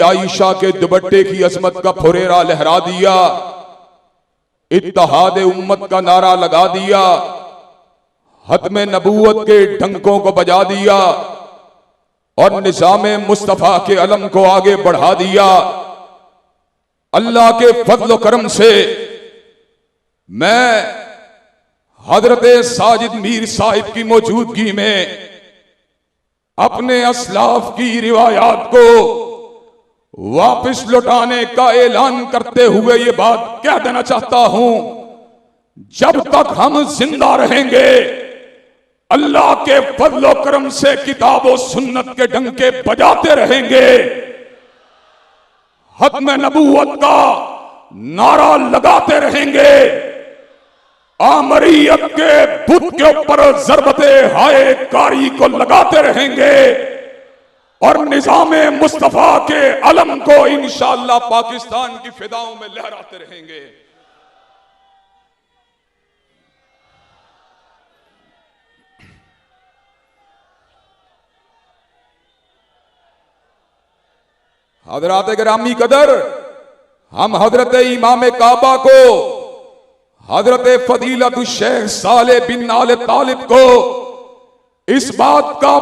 आयशा के दुपट्टे की असमत का फुरेरा लहरा दिया, इत्तेहाद उम्मत का नारा लगा दिया, हतमे नबूवत के डंकों को बजा दिया और निज़ामे मुस्तफा के अलम को आगे बढ़ा दिया। अल्लाह के फजल करम से मैं हजरत साजिद मीर साहिब की मौजूदगी में अपने असलाफ की रिवायात को वापस लौटाने का ऐलान करते हुए ये बात कह देना चाहता हूं, जब तक हम जिंदा रहेंगे अल्लाह के फजलो करम से किताब और सुन्नत के डंके बजाते रहेंगे, हत्म नबूवत का नारा लगाते रहेंगे, आमरीयत के बुत के ऊपर ज़रबते हाय कारी को लगाते रहेंगे और निज़ामे मुस्तफा के अलम को इंशाअल्लाह पाकिस्तान की फिदाओं में लहराते रहेंगे। हजरात गिरामी कदर, हम हजरत इमाम काबा को, हजरत फजीलत शेख साले बिन आले तालिब को इस बात का